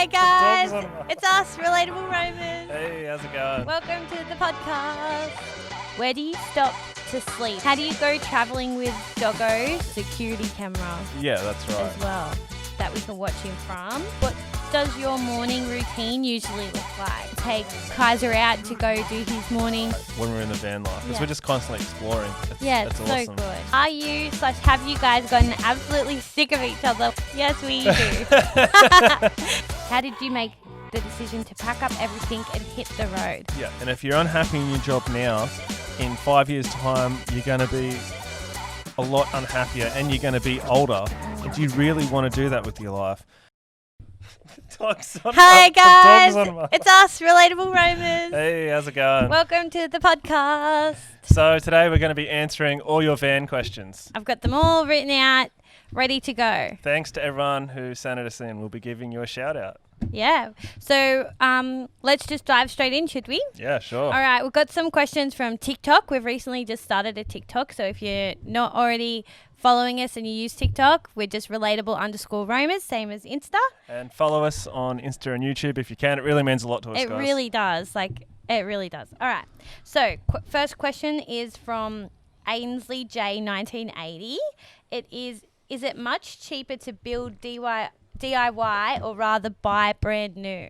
Hi guys, it's us, Relatable Romans. Hey, how's it going? Welcome to the podcast. Where do you stop to sleep? How do you go travelling with Doggo? Security camera Yeah, that's right. as well that we can watch him from. What does your morning routine usually look like? Take Kaiser out to go do his morning. When we're in the van life, because Yeah. we're just constantly exploring. It's that's so awesome. good. Are you / have you guys gotten absolutely sick of each other? Yes, we do. How did you make the decision to pack up everything and hit the road? Yeah, and if you're unhappy in your job now, in 5 years' time, you're going to be a lot unhappier and you're going to be older. And do you really want to do that with your life? Hi guys, it's us, Relatable Romans. Hey, how's it going? Welcome to the podcast. So today we're going to be answering all your van questions. I've got them all written out, ready to go. Thanks to everyone who sent us in. We'll be giving you a shout out. Yeah. So let's just dive straight in, should we? Yeah, sure. All right. We've got some questions from TikTok. We've recently just started a TikTok. So if you're not already following us and you use TikTok, we're just relatable_Romans, same as Insta. And follow us on Insta and YouTube if you can. It really means a lot to us, It guys. really does. It really does. All right. So first question is from Ainsley J 1980. It is it much cheaper to build DIY or rather buy brand new?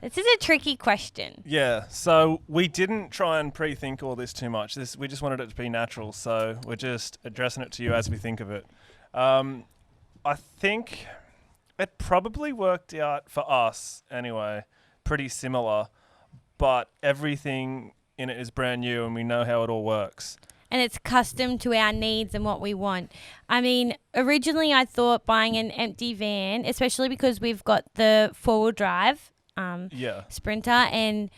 This is a tricky question. Yeah, so we didn't try and pre-think all this too much. We just wanted it to be natural, so we're just addressing it to you as we think of it. I think it probably worked out for us anyway, pretty similar, but everything in it is brand new and we know how it all works. And it's custom to our needs and what we want. I mean, originally I thought buying an empty van, especially because we've got the four-wheel drive Sprinter, and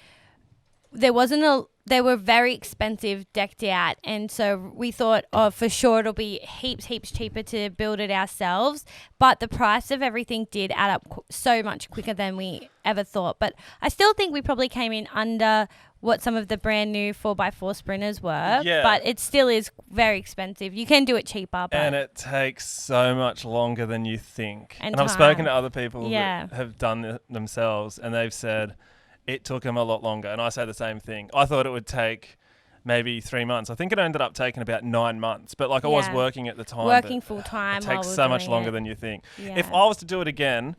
they were very expensive decked out, and so we thought, for sure it'll be heaps cheaper to build it ourselves, but the price of everything did add up so much quicker than we ever thought. But I still think we probably came in under what some of the brand new 4x4 Sprinters were, but it still is very expensive. You can do it cheaper. But and it takes so much longer than you think. And I've spoken to other people that have done it themselves, and they've said it took them a lot longer. And I say the same thing. I thought it would take maybe 3 months. I think it ended up taking about 9 months. But I was working at the time. Working full time. It takes so much longer than you think. Yeah. If I was to do it again,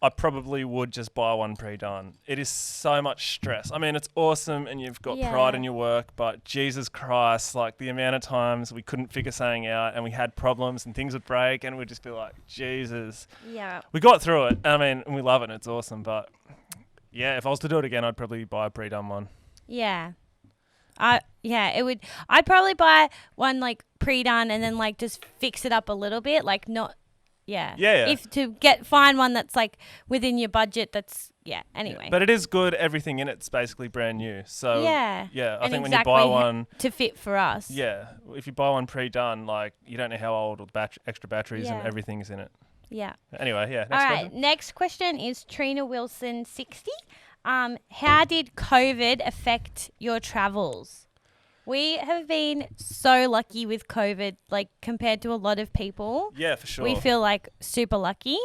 I probably would just buy one pre-done. It is so much stress. I mean, it's awesome and you've got pride in your work, but Jesus Christ, the amount of times we couldn't figure something out and we had problems and things would break and we'd just be like, Jesus. Yeah. We got through it. I mean, and we love it and it's awesome, but yeah, if I was to do it again, I'd probably buy a pre-done one. Yeah. It would. I'd probably buy one pre-done and then just fix it up a little bit, not. Yeah. If to find one that's within your budget, that's anyway. Yeah. But it is good. Everything in it's basically brand new. So I think when you buy one to fit for us. Yeah. If you buy one pre-done, you don't know how old or extra batteries and everything's in it. Yeah. Anyway, next All right. question. Next question is Trina Wilson 60. How did COVID affect your travels? We have been so lucky with COVID, compared to a lot of people. Yeah, for sure. We feel super lucky.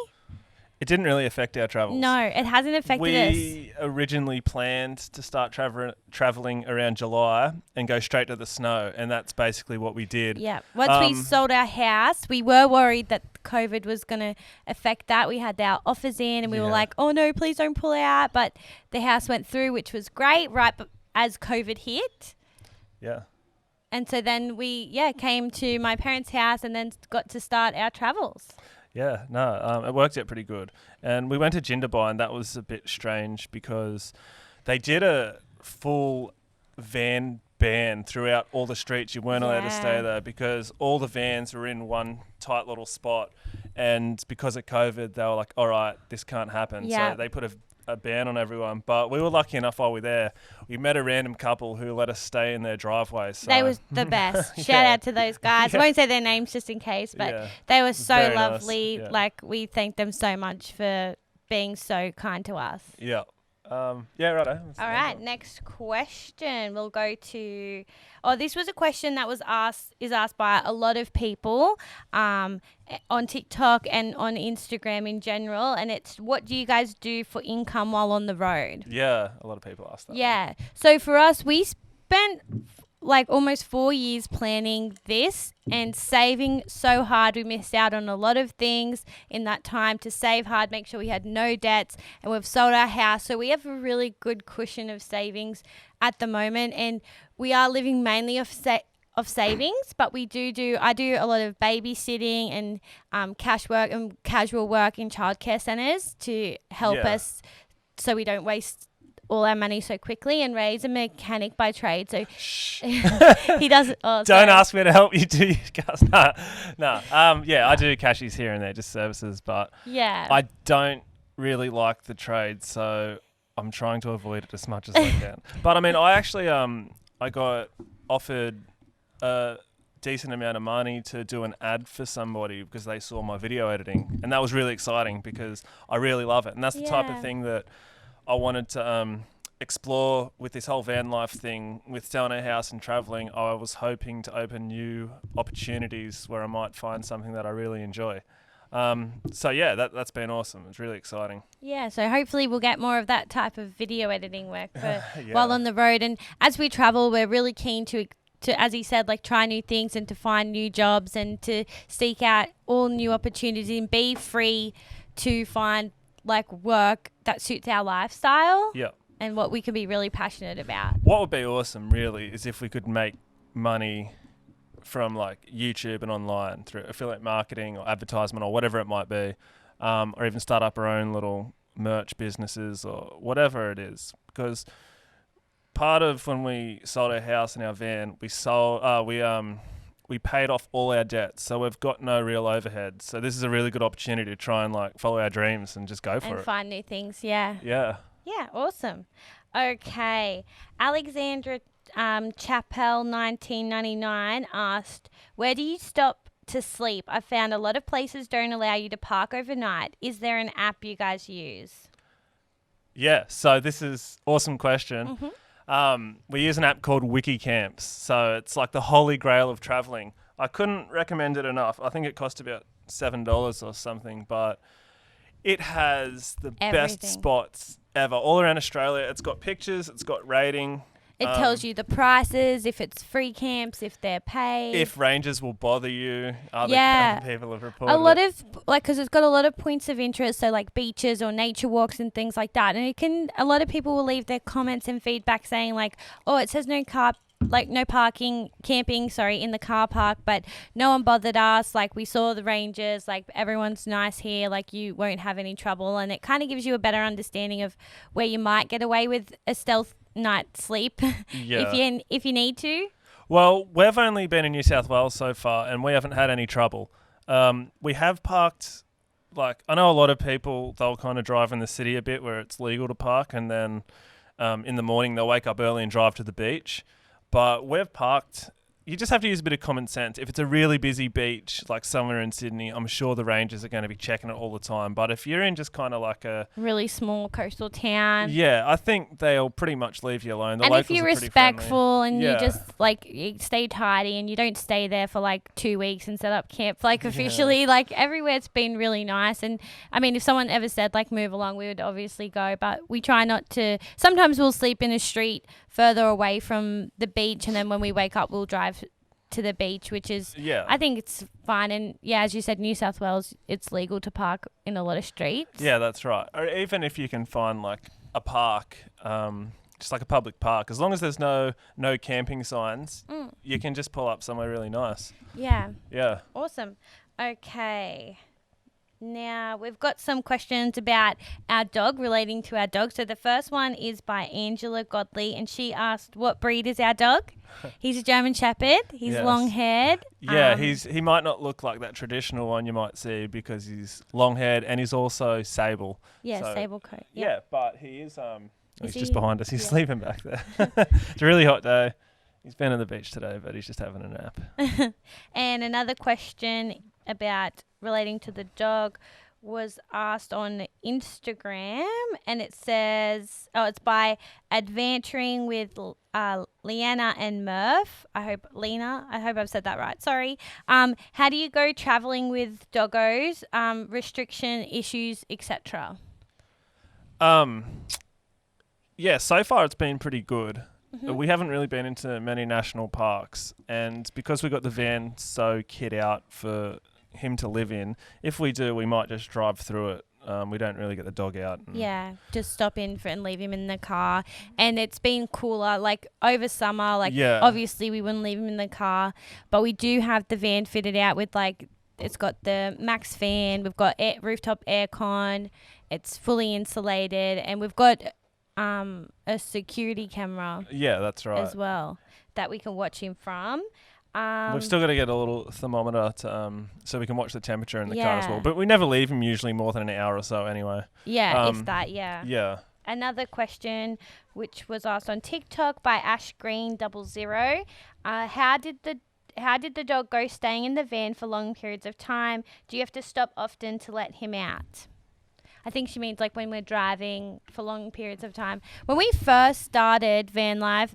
It didn't really affect our travels. No, it hasn't affected us. We originally planned to start traveling around July and go straight to the snow, and that's basically what we did. Yeah. Once we sold our house, we were worried that COVID was going to affect that. We had our offers in and we were like, oh no, please don't pull out. But the house went through, which was great, right as COVID hit. Yeah. And so then we, came to my parents' house and then got to start our travels. Yeah, no, it worked out pretty good. And we went to Jindabyne, and that was a bit strange because they did a full van ban throughout all the streets. You weren't allowed to stay there because all the vans were in one tight little spot. And because of COVID, they were like, all right, this can't happen. Yeah. So they put a ban on everyone. But we were lucky enough while we were there. We met a random couple who let us stay in their driveway. So. They was the best. Shout out to those guys. I won't say their names just in case, but they were so lovely. Nice. Yeah. We thank them so much for being so kind to us. Yeah. Yeah, righto. All right, next question. We'll go to. Oh, this was a question that was asked by a lot of people on TikTok and on Instagram in general, and it's what do you guys do for income while on the road? Yeah, a lot of people ask that. Yeah. So for us, we spent like almost 4 years planning this and saving so hard. We missed out on a lot of things in that time to save hard, make sure we had no debts, and we've sold our house. So we have a really good cushion of savings at the moment, and we are living mainly off savings, but I do a lot of babysitting and cash work and casual work in childcare centres to help us so we don't waste all our money so quickly. And Ray's a mechanic by trade, so he doesn't. Don't ask me to help you do your cars. No. I do cashies here and there, just services, but I don't really like the trade, so I'm trying to avoid it as much as I can. But I mean, I actually I got offered a decent amount of money to do an ad for somebody because they saw my video editing, and that was really exciting because I really love it, and that's the type of thing that I wanted to explore with this whole van life thing, with selling a house and traveling. I was hoping to open new opportunities where I might find something that I really enjoy. That's been awesome. It's really exciting. Yeah, so hopefully we'll get more of that type of video editing work while on the road. And as we travel, we're really keen to, as he said, like try new things and to find new jobs and to seek out all new opportunities and be free to find like work that suits our lifestyle and what we can be really passionate about. What would be awesome really is if we could make money from like YouTube and online through affiliate marketing or advertisement or whatever it might be, or even start up our own little merch businesses or whatever it is. Because part of when we sold our house and our van, we paid off all our debts, so we've got no real overhead. So this is a really good opportunity to try and like follow our dreams and just go for it. And find new things, yeah. Yeah. Yeah, awesome. Okay. Alexandra Chappell 1999 asked, where do you stop to sleep? I found a lot of places don't allow you to park overnight. Is there an app you guys use? Yeah, so this is awesome question. We use an app called WikiCamps. So it's like the holy grail of traveling. I couldn't recommend it enough. I think it cost about $7 or something, but it has the best spots ever all around Australia. It's got pictures, it's got rating. It tells you the prices, if it's free camps, if they're paid. If rangers will bother you. Other people have reported a lot of, like, because it's got a lot of points of interest, so like beaches or nature walks and things like that. And a lot of people will leave their comments and feedback saying like, oh, it says no camping, in the car park, but no one bothered us. Like, we saw the rangers, like, everyone's nice here, like, you won't have any trouble. And it kind of gives you a better understanding of where you might get away with a stealth night sleep if you need to. Well, we've only been in New South Wales so far, and we haven't had any trouble. We have parked, like, I know a lot of people, they'll kind of drive in the city a bit where it's legal to park, and then in the morning they'll wake up early and drive to the beach. But we've parked, you just have to use a bit of common sense. If it's a really busy beach, like somewhere in Sydney, I'm sure the rangers are going to be checking it all the time. But if you're in just kind of like a really small coastal town, I think they'll pretty much leave you alone. And if you're respectful and you just like you stay tidy and you don't stay there for like 2 weeks and set up camp, like officially, like everywhere's been really nice. And I mean, if someone ever said like move along, we would obviously go, but we try not to. Sometimes we'll sleep in a street further away from the beach, and then when we wake up we'll drive to the beach, which is I think it's fine. And as you said, New South Wales, it's legal to park in a lot of streets. Yeah, that's right. Or even if you can find like a park, just like a public park, as long as there's no camping signs, you can just pull up somewhere really nice. Yeah Awesome. Okay, now we've got some questions about our dog, relating to our dog. So the first one is by Angela Godley, and she asked, what breed is our dog? He's a German Shepherd. He's long-haired. Yeah, he might not look like that traditional one you might see because he's long-haired and he's also sable. Yeah, so, sable coat. Yeah, but he is... he's just behind us. He's sleeping back there. It's a really hot day. He's been on the beach today, but he's just having a nap. And another question about relating to the dog was asked on Instagram, and it says, it's by Adventuring with Leanna and Murph. I hope I've said that right. Sorry. How do you go traveling with doggos? Restriction issues, etc. Yeah, so far it's been pretty good. Mm-hmm. We haven't really been into many national parks, and because we got the van so kit out for him to live in, if we do, we might just drive through it. We don't really get the dog out. Yeah, just stop in and leave him in the car. And it's been cooler, like over summer, obviously we wouldn't leave him in the car, but we do have the van fitted out with it's got the max fan, we've got rooftop aircon, it's fully insulated, and we've got a security camera. Yeah, that's right. As well, that we can watch him from. We've still got to get a little thermometer so we can watch the temperature in the car as well. But we never leave him usually more than an hour or so anyway. Yeah, if that, yeah. Yeah. Another question, which was asked on TikTok by AshGreen00. How did the dog go staying in the van for long periods of time? Do you have to stop often to let him out? I think she means when we're driving for long periods of time. When we first started van life,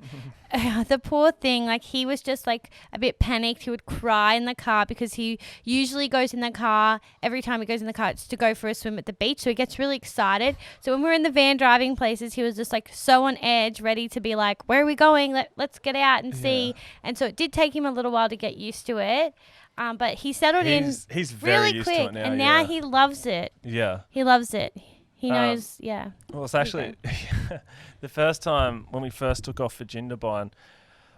the poor thing, he was just a bit panicked. He would cry in the car because he usually goes in the car. Every time he goes in the car, it's to go for a swim at the beach. So he gets really excited. So when we're in the van driving places, he was just so on edge, ready to be where are we going? Let's get out and see. And so it did take him a little while to get used to it. But he settled in he's very really used quick, to it now, and now he loves it. Yeah. He loves it. He knows, yeah. Well, it's actually the first time when we first took off for Jindabyne,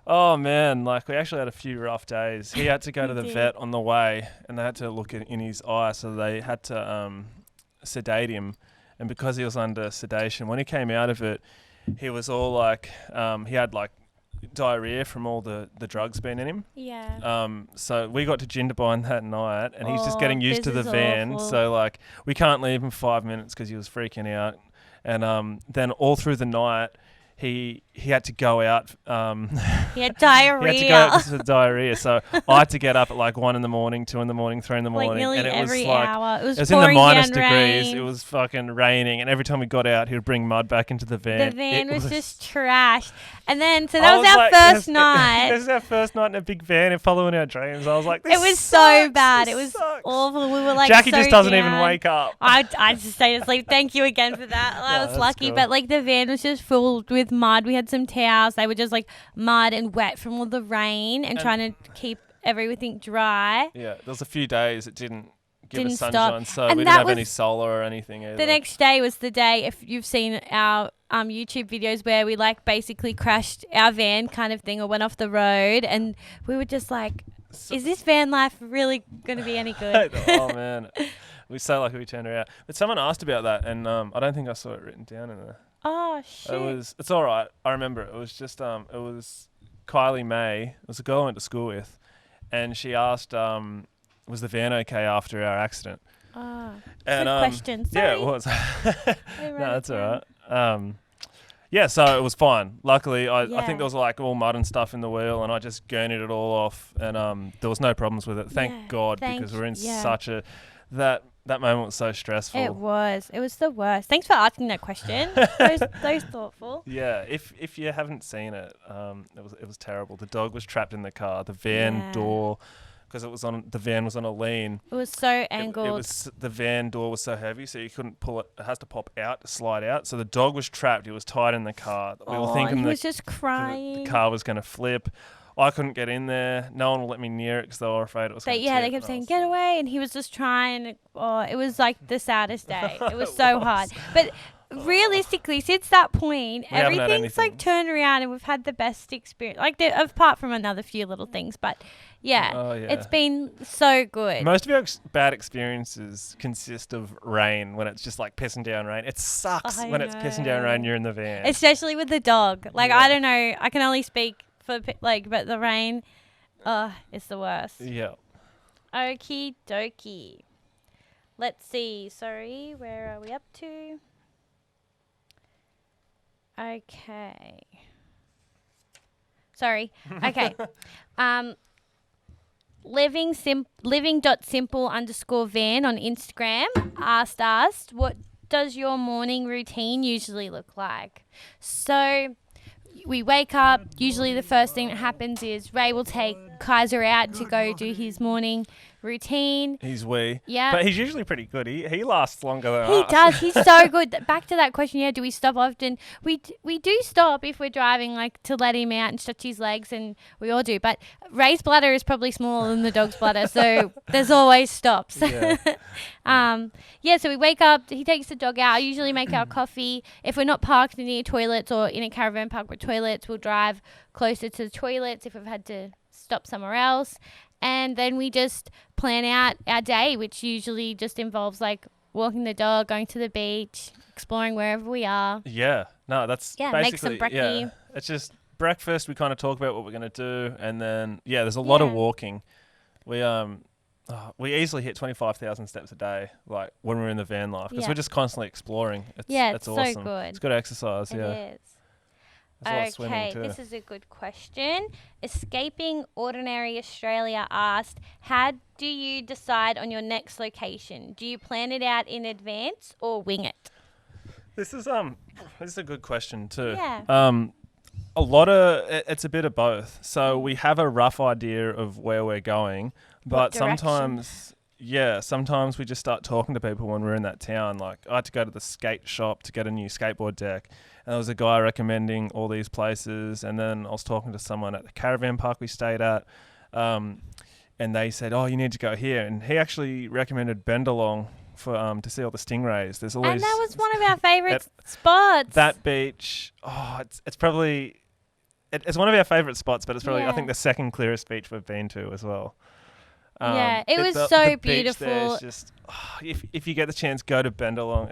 oh man, we actually had a few rough days. He had to go to the vet on the way, and they had to look in his eye, so they had to sedate him. And because he was under sedation, when he came out of it, he was all he had diarrhea from all the drugs being in him. Yeah. So we got to Jindabyne that night, and he's just getting used to the van. Awful. So we can't leave him 5 minutes because he was freaking out. And then all through the night, he had to go out. He had diarrhea. He had to go out because of diarrhea. So I had to get up at 1 in the morning, 2 in the morning, 3 in the morning. Nearly and it every was hour. It was in the minus down degrees. rain. It was fucking raining. And every time we got out, he would bring mud back into the van. The van was just trashed. And then, so that was our first night. This is our first night in a big van and following our dreams. I was like, this It was sucks, so bad. This It was sucks. awful. We were Jaci so just doesn't down. even wake up. I just stayed asleep. Thank you again for that. I was lucky. Cool. But the van was just filled with mud. We had some towels. They were just mud and wet from all the rain and trying to keep everything dry. Yeah, there was a few days it didn't give us stop. sunshine, so And we didn't have any solar or anything either. The next day was the day, if you've seen our YouTube videos, where we basically crashed our van kind of thing or went off the road, and we were just is this van life really going to be any good? Oh man, we're so lucky we turned her out. But someone asked about that, and I don't think I saw it written down in there. Oh shit! It's all right. I remember it. It was just it was Kylie May. It was a girl I went to school with, and she asked, was the van okay after our accident? Oh, and good question. Sorry. Yeah, it was. No, that's all right. Yeah, so it was fine. Luckily, I think there was all mud and stuff in the wheel, and I just gurneyed it all off, and there was no problems with it. Thank God, because we're in such a that moment was so stressful. It was the worst. Thanks for asking that question. those thoughtful. Yeah, if you haven't seen it, it was terrible. The dog was trapped in the car. The van door, because the van was on a lean. It was so angled. The van door was so heavy, so you couldn't pull it. It has to pop out to slide out. So the dog was trapped. He was tied in the car. We were thinking he was just crying. The car was going to flip. I couldn't get in there. No one would let me near it because they were afraid it was going to tip. They kept saying, get away. And he was just trying. Oh, it was the saddest day. It was so hard. But realistically, since that point, everything's turned around and we've had the best experience. Apart from another few little things. But it's been so good. Most of our bad experiences consist of rain, when it's just pissing down rain. It sucks when it's pissing down rain, you're in the van. Especially with the dog. I don't know. I can only speak for but the rain, it's the worst. Yeah. Okie dokie. Let's see. Sorry, where are we up to? Okay. Sorry. Okay. living.simple_van on Instagram asked us, what does your morning routine usually look like? So we wake up. Usually the first thing that happens is Ray will take Kaiser out to go do his morning routine. He's wee. Yeah. But he's usually pretty good. He lasts longer than He us. does. He's so good. Back to that question, do we stop often? We do stop if we're driving, like, to let him out and stretch his legs, and we all do. But Ray's bladder is probably smaller than the dog's bladder, so there's always stops. Yeah. So we wake up, he takes the dog out. I usually make our coffee. If we're not parked near toilets or in a caravan park with toilets, we'll drive closer to the toilets if we've had to stop somewhere else. And then we just plan out our day, which usually just involves, like, walking the dog, going to the beach, exploring wherever we are. Yeah. No, that's basically... make some brekkie. Yeah, it's just breakfast. We kind of talk about what we're going to do. And then, there's a lot of walking. We easily hit 25,000 steps a day, like, when we're in the van life. Because we're just constantly exploring. It's awesome. So good. It's good exercise, It is. There's a lot of swimming too. This is a good question. Escaping Ordinary Australia asked, how do you decide on your next location? Do you plan it out in advance or wing it? This is a good question too. Yeah. It's a bit of both. So we have a rough idea of where we're going, but sometimes we just start talking to people when we're in that town. Like, I had to go to the skate shop to get a new skateboard deck. And there was a guy recommending all these places. And then I was talking to someone at the caravan park we stayed at. And they said, you need to go here. And he actually recommended Bendalong for to see all the stingrays. There's all and that was one of our favourite spots. That beach, it's probably... It's one of our favourite spots, but it's probably, I think, the second clearest beach we've been to as well. It was so beautiful. Beach just, if you get the chance, go to Bendalong.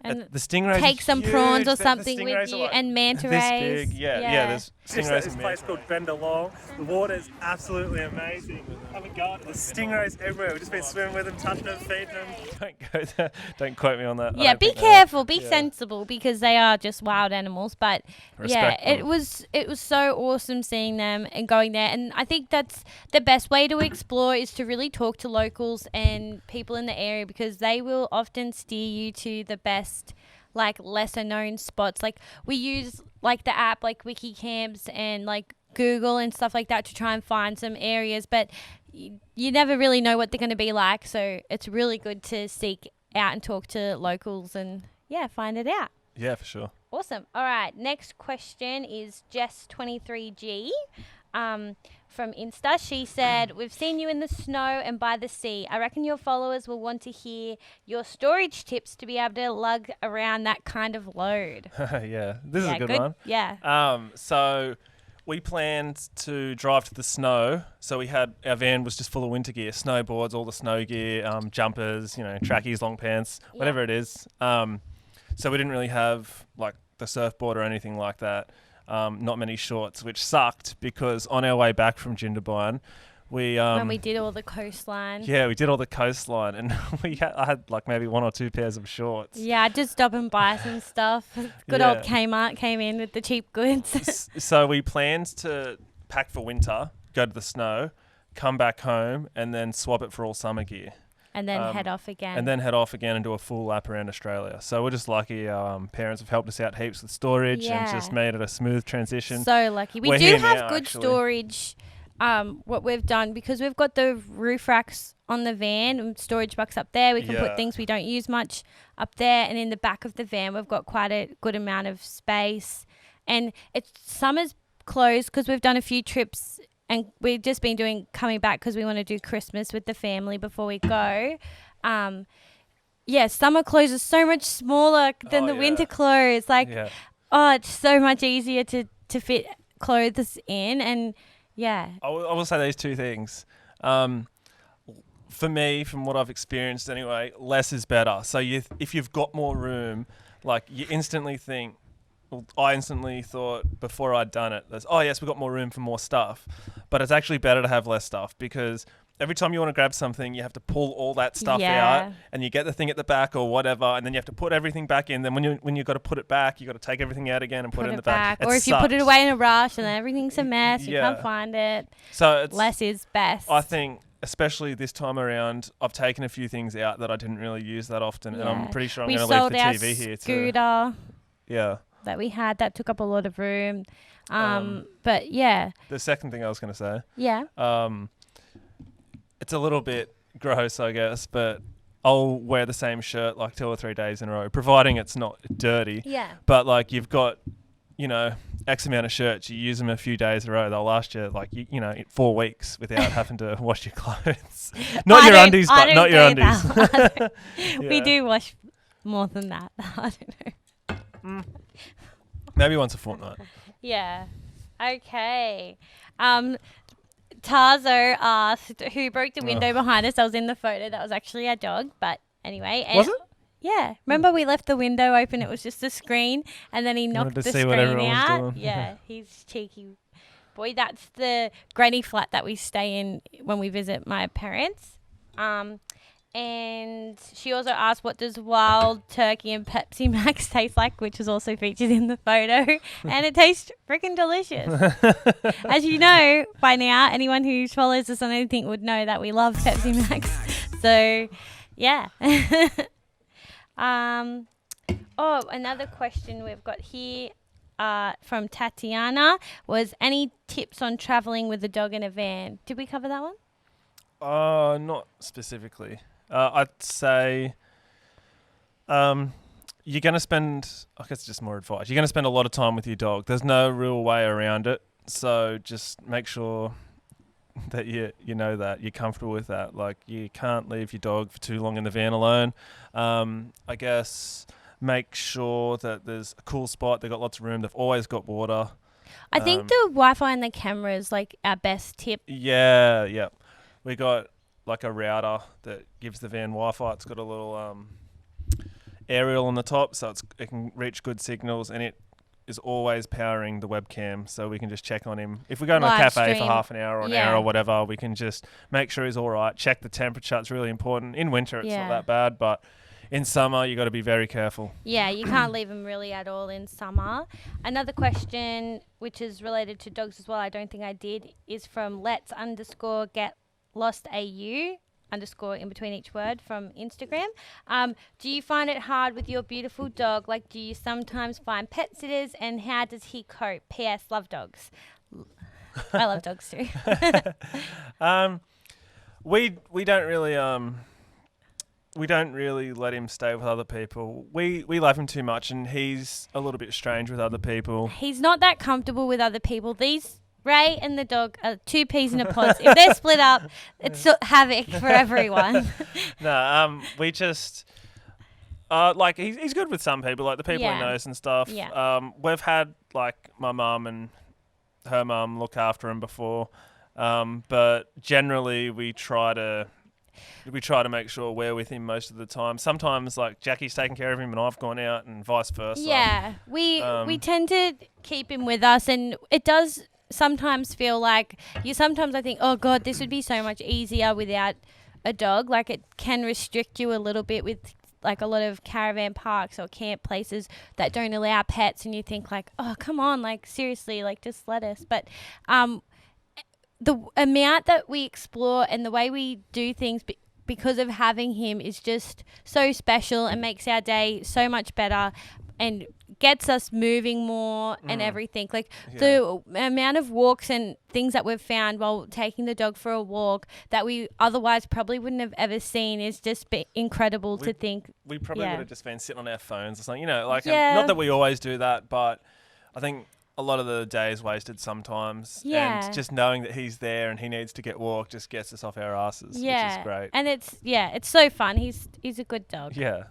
And the stingrays take some huge. prawns or something with you, and manta rays. This big, there's stingrays. This place called Bendalong. The water is absolutely amazing. There's stingrays everywhere. We've just been swimming with them, touching them, feeding them. Don't go there. Don't quote me on that. Yeah, be careful, be sensible, because they are just wild animals. But it was so awesome seeing them and going there. And I think that's the best way to explore, is to really talk to locals and people in the area, because they will often steer you to the best, like, lesser known spots. Like, we use, like, the app like Wikicamps and, like, Google and stuff like that to try and find some areas, but you never really know what they're going to be like, so it's really good to seek out and talk to locals and find it out. Yeah, for sure. Awesome. All right, next question is Jess23G from Insta. She said, we've seen you in the snow and by the sea. I reckon your followers will want to hear your storage tips to be able to lug around that kind of load. This is a good one. Yeah. So we planned to drive to the snow. So our van was just full of winter gear, snowboards, all the snow gear, jumpers, trackies, long pants, whatever it is. So we didn't really have, like, the surfboard or anything like that. Not many shorts, which sucked, because on our way back from Jindabyne, when we did all the coastline. Yeah, we did all the coastline, and I had like maybe one or two pairs of shorts. Yeah, I did stop and buy some stuff. Good old Kmart came in with the cheap goods. So we planned to pack for winter, go to the snow, come back home, and then swap it for all summer gear. And then head off again. And do a full lap around Australia. So we're just lucky. Our parents have helped us out heaps with storage and just made it a smooth transition. So lucky. We do have good storage, what we've done, because we've got the roof racks on the van and storage box up there. We can put things we don't use much up there. And in the back of the van, we've got quite a good amount of space. And summer's closed because we've done a few trips. And we've just been coming back because we want to do Christmas with the family before we go. Summer clothes are so much smaller than the winter clothes. It's so much easier to fit clothes in. And I will say these two things. For me, from what I've experienced anyway, less is better. So if you've got more room, like, you instantly think, I instantly thought before I'd done it, we've got more room for more stuff. But it's actually better to have less stuff, because every time you want to grab something, you have to pull all that stuff Yeah. out, and you get the thing at the back or whatever, and then you have to put everything back in. Then when you've got to put it back, you got to take everything out again and put it in the back. Or if you put it away in a rush and then everything's a mess, you Yeah. can't find it. So it's Less is best. I think, especially this time around, I've taken a few things out that I didn't really use that often, and I'm pretty sure I'm going to leave the TV here too. Scooter Yeah. that we had that took up a lot of room. But yeah. The second thing I was going to say. Yeah. It's a little bit gross, I guess, but I'll wear the same shirt like 2 or 3 days in a row, providing it's not dirty. Yeah. But like you've got, X amount of shirts, you use them a few days in a row, they'll last you 4 weeks without having to wash your clothes. Not your undies, but not your undies. We do wash more than that. I don't know. Maybe once a fortnight. Yeah. Okay. Tarzo asked who broke the window behind us. I was in the photo. That was actually our dog. But anyway. Was it? Yeah. Remember we left the window open. It was just a screen. And then he knocked the screen out. Yeah. He's cheeky. Boy, that's the granny flat that we stay in when we visit my parents. And she also asked, what does wild turkey and Pepsi Max taste like, which is also featured in the photo. And it tastes freaking delicious. As you know, by now, anyone who follows us on anything would know that we love Pepsi Max. So, yeah. Another question we've got here from Tatiana was, any tips on traveling with a dog in a van? Did we cover that one? Not specifically. I'd say you're going to spend, I guess just more advice, you're going to spend a lot of time with your dog. There's no real way around it. So just make sure that you know that you're comfortable with that. Like, you can't leave your dog for too long in the van alone. I guess make sure that there's a cool spot. They've got lots of room. They've always got water. I think the Wi-Fi and the camera is like our best tip. Yeah. We got like a router that gives the van Wi-Fi. It's got a little aerial on the top, so it can reach good signals, and it is always powering the webcam, so we can just check on him. If we go to a cafe for half an hour or an hour or whatever, we can just make sure he's all right, check the temperature. It's really important. In winter, it's not that bad, but in summer, you got to be very careful. Yeah, you can't leave him really at all in summer. Another question, which is related to dogs as well, I don't think I did, is from let's_get_lost_au in between each word from Instagram. Do you find it hard with your beautiful dog? Like, do you sometimes find pet sitters, and how does he cope? P.S. Love dogs. I love dogs too. We don't really let him stay with other people. We love him too much, and he's a little bit strange with other people. He's not that comfortable with other people. Ray and the dog are two peas in a pod. If they're split up, it's havoc for everyone. No, we just he's good with some people, like the people he knows and stuff. Yeah. We've had like my mum and her mum look after him before, but generally we try to make sure we're with him most of the time. Sometimes like Jackie's taking care of him and I've gone out, and vice versa. Yeah, we tend to keep him with us, and it does sometimes feel like sometimes I think, oh God, this would be so much easier without a dog. Like, it can restrict you a little bit with like a lot of caravan parks or camp places that don't allow pets, and you think like, oh, come on, like seriously, like just let us. But the amount that we explore and the way we do things because of having him is just so special and makes our day so much better and gets us moving more and everything. Like the amount of walks and things that we've found while taking the dog for a walk that we otherwise probably wouldn't have ever seen is just incredible to think. We probably would have just been sitting on our phones or something, not that we always do that, but I think a lot of the day is wasted sometimes. Yeah. And just knowing that he's there and he needs to get walked just gets us off our asses, which is great. And it's so fun. He's a good dog. Yeah.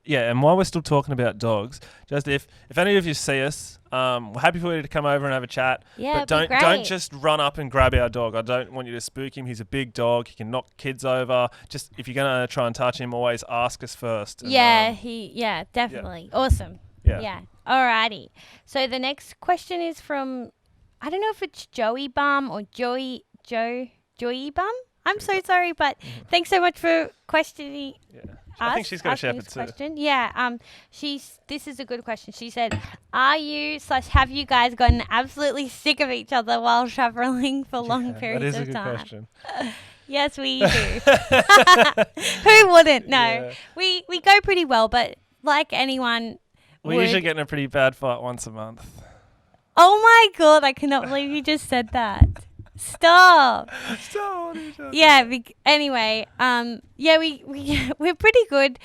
Yeah, and while we're still talking about dogs, just if any of you see us, we're happy for you to come over and have a chat. Yeah, but don't just run up and grab our dog. I don't want you to spook him. He's a big dog. He can knock kids over. Just if you're gonna try and touch him, always ask us first. And, definitely. Yeah. Awesome. Yeah. Alrighty. So the next question is from, I don't know if it's Joey Bum or Joey Joy Bum. I'm so sorry, but thanks so much for questioning. Yeah. I think she's got a shepherd too. Question. Yeah. This is a good question. She said, "Are you / have you guys gotten absolutely sick of each other while traveling for long periods of time?" That is a good question. Yes, we do. Who wouldn't? No, yeah. We go pretty well, but like anyone, we usually get in a pretty bad fight once a month. Oh my God! I cannot believe you just said that. Stop. Yeah. Anyway. Yeah. We're pretty good.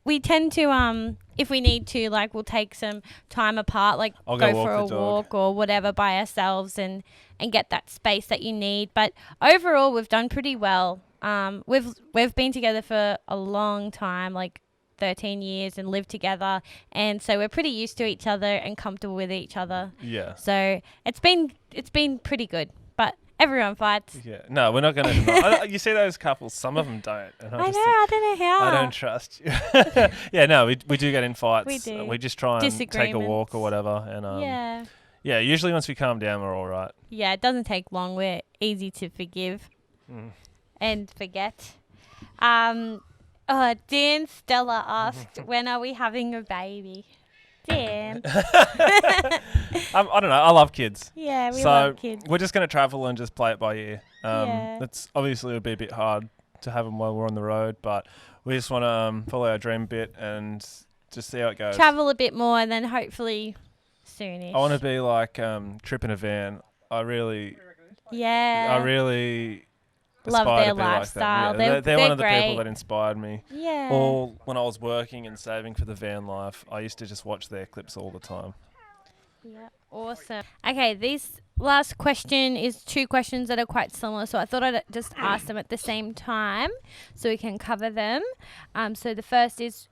We tend to if we need to, like, we'll take some time apart, like go for a walk or whatever by ourselves and get that space that you need. But overall, we've done pretty well. We've been together for a long time, like 13 years, and lived together, and so we're pretty used to each other and comfortable with each other. Yeah. So it's been pretty good. But everyone fights. Yeah. No, we're not going to deny. You see those couples, some of them don't. And I don't know how. I don't trust you. Yeah, no, we do get in fights. We do. We just try and take a walk or whatever. And yeah, usually once we calm down, we're all right. Yeah, it doesn't take long. We're easy to forgive and forget. Dan Stella asked, when are we having a baby? Dan. I don't know. I love kids. Yeah, we love kids. We're just going to travel and just play it by ear. It's obviously it'll be a bit hard to have them while we're on the road, but we just want to follow our dream bit and just see how it goes. Travel a bit more and then hopefully soonish. I want to be like Trip in a van. I really love their lifestyle. Like yeah. They're one of the great people that inspired me. Yeah. All when I was working and saving for the van life, I used to just watch their clips all the time. Yeah, awesome. Okay, this last question is 2 questions that are quite similar, so I thought I'd just ask them at the same time so we can cover them. So the first is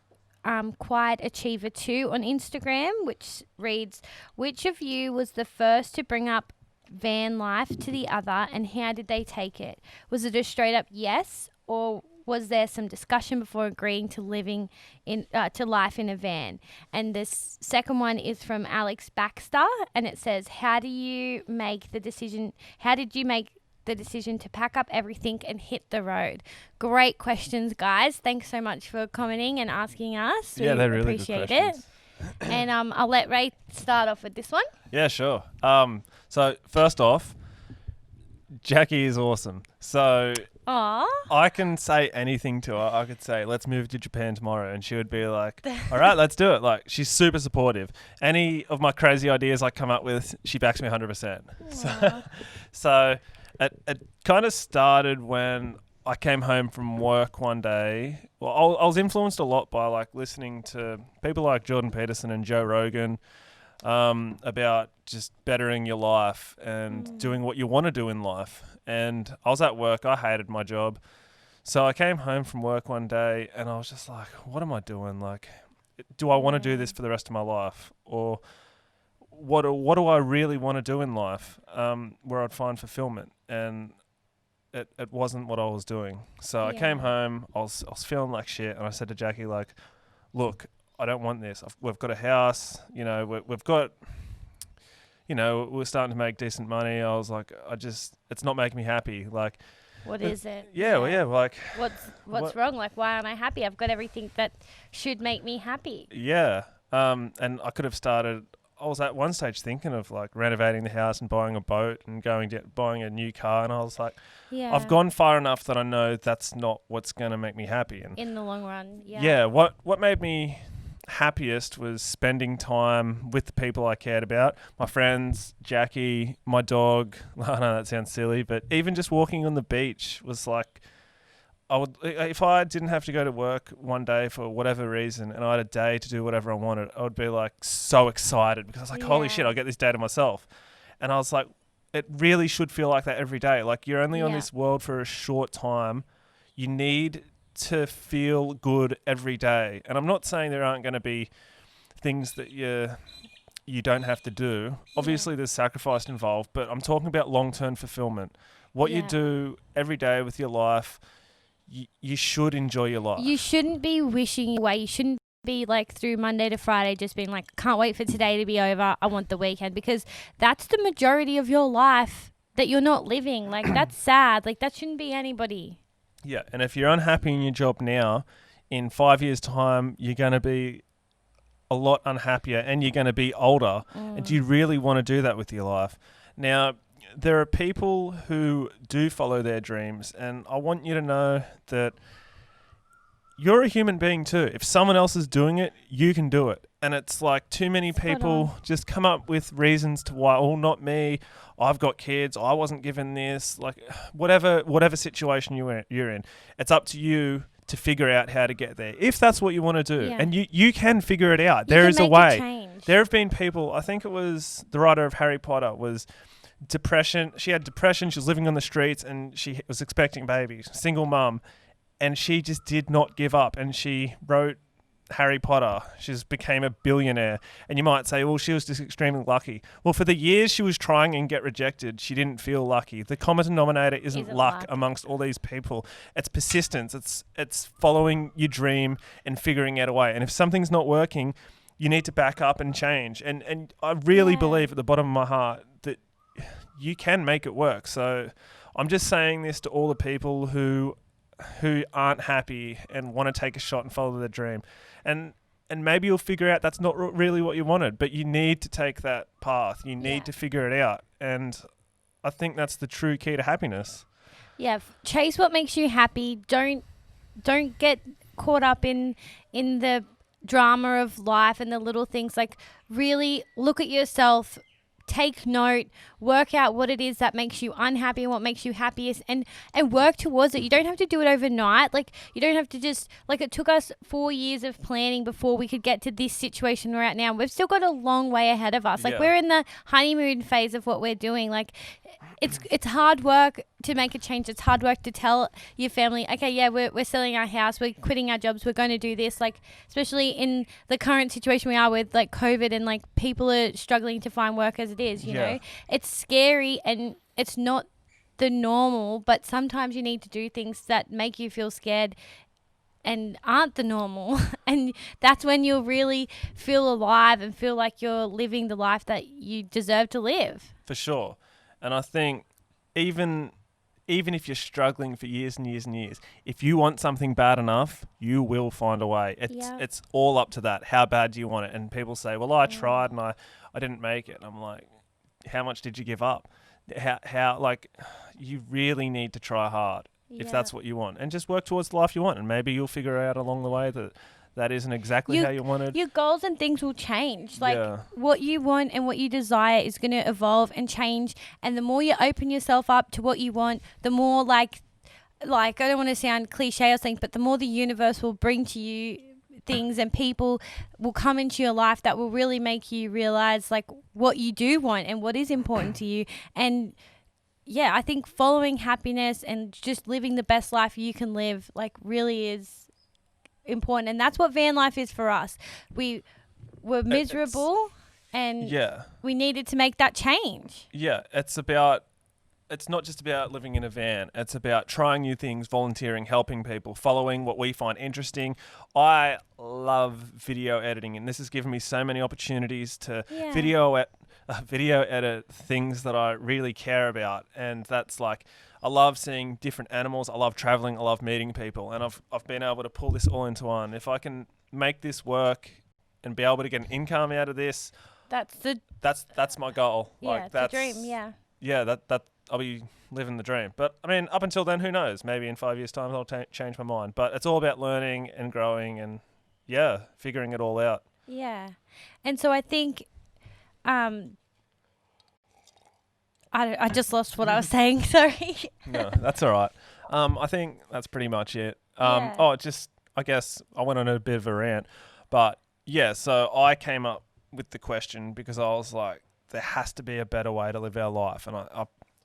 Quiet Achiever 2 on Instagram, which reads, which of you was the first to bring up van life to the other, and how did they take it? Was it a straight up yes, or was there some discussion before agreeing to living in to life in a van? And this second one is from Alex Baxter, and it says, how did you make the decision to pack up everything and hit the road? Great questions, guys. Thanks so much for commenting and asking us. Yeah, they're really appreciate good questions. And I'll let Ray start off with this one. Yeah, sure. So first off, Jaci is awesome. So I can say anything to her. I could say, let's move to Japan tomorrow. And she would be like, all right, let's do it. Like, she's super supportive. Any of my crazy ideas I come up with, she backs me 100%. So it kind of started when I came home from work one day. Well, I was influenced a lot by like listening to people like Jordan Peterson and Joe Rogan about just bettering your life and doing what you want to do in life. And I was at work. I hated my job. So I came home from work one day and I was just like, what am I doing? Like, do I want to do this for the rest of my life? Or what do I really want to do in life where I'd find fulfillment? And it wasn't what I was doing. So I came home, I was feeling like shit, and I said to Jaci, like, look, I don't want this. We've got a house, we've got, we're starting to make decent money. I was like, it's not making me happy. Like, what is it? Yeah, like, what's wrong? Like, why aren't I happy? I've got everything that should make me happy. Yeah. And I could have started. I was at one stage thinking of like renovating the house and buying a boat and buying a new car, and I was like, I've gone far enough that I know that's not what's going to make me happy. And in the long run, what made me happiest was spending time with the people I cared about, my friends, Jaci, my dog. I know that sounds silly, but even just walking on the beach was like, if I didn't have to go to work one day for whatever reason and I had a day to do whatever I wanted, I would be like so excited because I was like, holy shit, I'll get this day to myself. And I was like, it really should feel like that every day. Like, you're only on this world for a short time. You need to feel good every day. And I'm not saying there aren't going to be things that you don't have to do. Obviously there's sacrifice involved, but I'm talking about long-term fulfillment. What you do every day with your life, you should enjoy your life. You shouldn't be wishing away. You shouldn't be like through Monday to Friday just being like, can't wait for today to be over. I want the weekend, because that's the majority of your life that you're not living. Like, that's sad. Like, that shouldn't be anybody. Yeah, and if you're unhappy in your job now, in 5 years' time, you're going to be a lot unhappier and you're going to be older. And do you really want to do that with your life? Now, there are people who do follow their dreams, and I want you to know that you're a human being too. If someone else is doing it, you can do it. And it's like too many people just come up with reasons to why, oh, not me. I've got kids. I wasn't given this. Like whatever situation you're in, it's up to you to figure out how to get there. If that's what you want to do, and you can figure it out. There is a way. There have been people, I think it was the writer of Harry Potter, was depression. She had depression. She was living on the streets and she was expecting babies, single mum. And she just did not give up. And she wrote Harry Potter. She just became a billionaire. And you might say, well, she was just extremely lucky. Well, for the years she was trying and get rejected, she didn't feel lucky. The common denominator isn't luck amongst all these people. It's persistence. It's following your dream and figuring out a way. And if something's not working, you need to back up and change. And I really believe at the bottom of my heart that you can make it work. So I'm just saying this to all the people who aren't happy and want to take a shot and follow their dream. And maybe you'll figure out that's not really what you wanted, but you need to take that path. You need to figure it out. And I think that's the true key to happiness. Yeah, chase what makes you happy. Don't get caught up in the drama of life and the little things. Like, really look at yourself, take note, work out what it is that makes you unhappy and what makes you happiest, and work towards it. You don't have to do it overnight. Like, you don't have to just, like, it took us 4 years of planning before we could get to this situation we're at now. We've still got a long way ahead of us. Like, we're in the honeymoon phase of what we're doing. Like, it's hard work to make a change. It's hard work to tell your family, okay, yeah, we're selling our house, we're quitting our jobs, we're going to do this. Like, especially in the current situation we are with, like, COVID, and like people are struggling to find work as it is, you know. It's scary and it's not the normal, but sometimes you need to do things that make you feel scared and aren't the normal. And that's when you'll really feel alive and feel like you're living the life that you deserve to live. For sure. And I think even if you're struggling for years and years and years, if you want something bad enough, you will find a way. It's all up to that. How bad do you want it? And people say, well, I tried and I didn't make it. And I'm like, how much did you give up? How like, you really need to try hard if that's what you want, and just work towards the life you want. And maybe you'll figure out along the way that isn't exactly how you wanted. Your goals and things will change. Like, what you want and what you desire is going to evolve and change. And the more you open yourself up to what you want, the more like I don't want to sound cliche or something, but the more the universe will bring to you things, and people will come into your life that will really make you realize like what you do want and what is important to you. And yeah, I think following happiness and just living the best life you can live, like, really is important. And that's what van life is for us. We were miserable and we needed to make that change. Yeah, it's not just about living in a van. It's about trying new things, volunteering, helping people, following what we find interesting. I love video editing, and this has given me so many opportunities to video edit things that I really care about. And that's like, I love seeing different animals. I love traveling. I love meeting people, and I've been able to pull this all into one. If I can make this work and be able to get an income out of this, that's my goal. Yeah, like, that's the dream. Yeah, that I'll be living the dream. But I mean, up until then, who knows? Maybe in 5 years' time, I'll change my mind. But it's all about learning and growing and figuring it all out. Yeah, and so I think, I just lost what I was saying. Sorry. No, that's all right. I think that's pretty much it. I guess I went on a bit of a rant, but yeah. So I came up with the question because I was like, there has to be a better way to live our life, and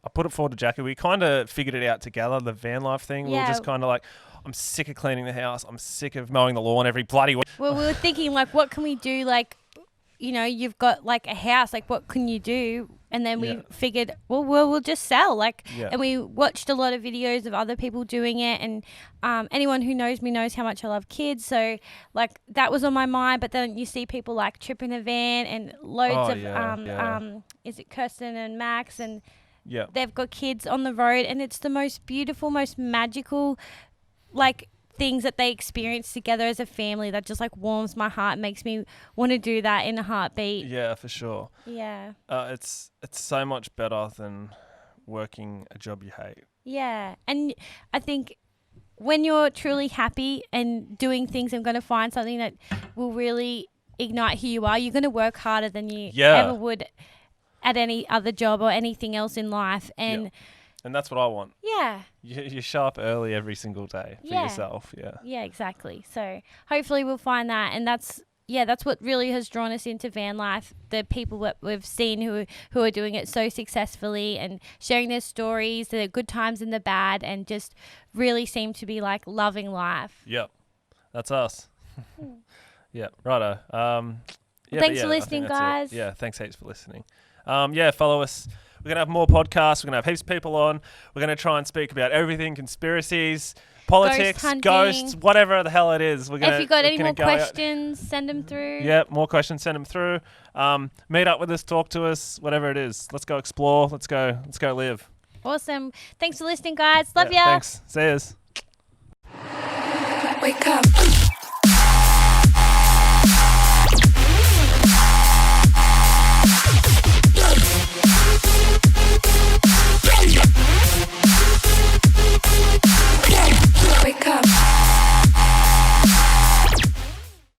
I put it forward to Jaci. We kind of figured it out together, the van life thing. We were just kind of like, I'm sick of cleaning the house. I'm sick of mowing the lawn every bloody week. Well, we were thinking, like, what can we do? Like, you know, you've got like a house. Like, what can you do? And then we figured, well, we'll just sell. Like, and we watched a lot of videos of other people doing it. And anyone who knows me knows how much I love kids. So, like, that was on my mind. But then you see people like tripping a van and loads of, is it Kirsten and Max and Yeah. They've got kids on the road, and it's the most beautiful, most magical, like, things that they experience together as a family that just like warms my heart, makes me want to do that in a heartbeat. Yeah, for sure. Yeah. It's so much better than working a job you hate. Yeah. And I think when you're truly happy and doing things and going to find something that will really ignite who you are, you're going to work harder than you ever would at any other job or anything else in life. And and that's what I want. Yeah. You show up early every single day for yourself. Yeah. Yeah, exactly. So hopefully we'll find that. And that's what really has drawn us into van life. The people that we've seen who are doing it so successfully and sharing their stories, the good times and the bad, and just really seem to be like loving life. Yep. That's us. Yeah, righto. Thanks for listening, guys. Yeah, thanks heaps for listening. Follow us. We're going to have more podcasts. We're going to have heaps of people on. We're going to try and speak about everything, conspiracies, politics, ghosts, whatever the hell it is. If you've got any more questions, send them through. Yeah, more questions, send them through. Meet up with us, talk to us, whatever it is. Let's go explore. Let's go live. Awesome. Thanks for listening, guys. Love ya. Thanks. See yous. Wake up.